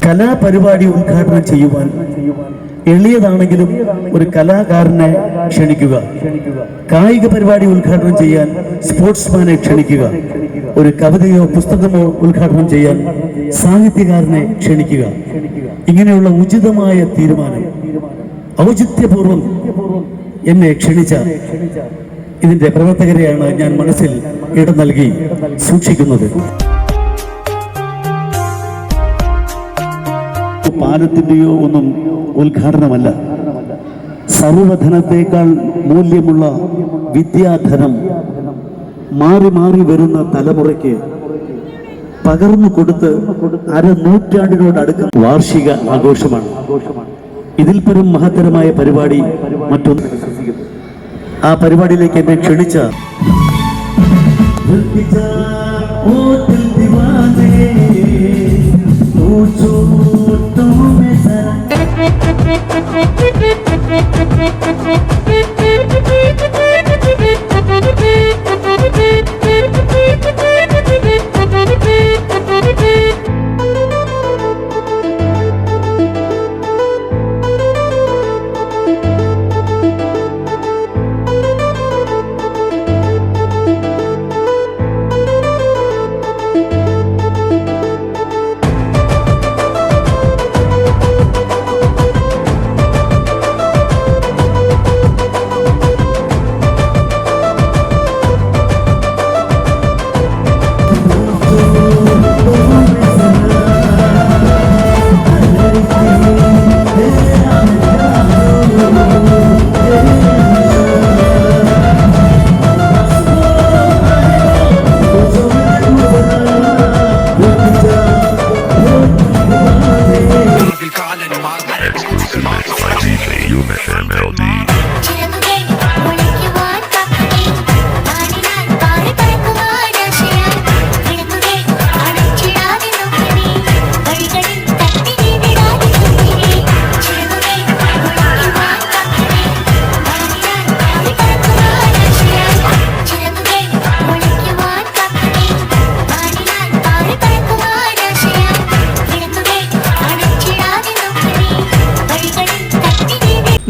കലാപരിപാടി ഉദ്ഘാടനം ചെയ്യുവാൻ എളിയതാണെങ്കിലും ഒരു കലാകാരനെ ക്ഷണിക്കുക, കായിക പരിപാടി ഉദ്ഘാടനം ചെയ്യാൻ സ്പോർട്സ്മാനെ ക്ഷണിക്കുക, ഒരു കവിതയോ പുസ്തകമോ ഉദ്ഘാടനം ചെയ്യാൻ സാഹിത്യകാരനെ ക്ഷണിക്കുക. ഇങ്ങനെയുള്ള ഉചിതമായ തീരുമാനം ഔചിത്യപൂർവം എന്നെ ക്ഷണിച്ച ഇതിന്റെ പ്രവർത്തകരെയാണ് ഞാൻ മനസ്സിൽ ഇടം നൽകി സൂക്ഷിക്കുന്നത്. പാലത്തിന്റെയോ ഒന്നും ഉദ്ഘാടനമല്ല. സർവധനത്തേക്കാൾ മൂല്യമുള്ള വിദ്യാധനം മാറി മാറി വരുന്ന തലമുറയ്ക്ക് പകർന്നു കൊടുത്ത് അരനൂറ്റാണ്ടിനോടടുക്കം വാർഷിക ആഘോഷമാണ്. ഇതിൽ പരം മഹത്തരമായ പരിപാടി മറ്റൊന്ന്. ആ പരിപാടിയിലേക്ക് എന്നെ ക്ഷണിച്ച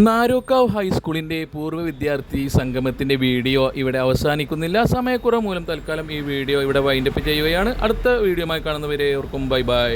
നാരോക്കാവ് ഹൈസ്കൂളിൻ്റെ പൂർവ്വ വിദ്യാർത്ഥി സംഗമത്തിൻ്റെ വീഡിയോ ഇവിടെ അവസാനിക്കുന്നില്ല. സമയക്കുറവ് മൂലം തൽക്കാലം ഈ വീഡിയോ ഇവിടെ വൈൻഡപ്പ് ചെയ്യുകയാണ്. അടുത്ത വീഡിയോയുമായി കാണുന്നവരെ ഓർക്കും ബൈ ബൈ.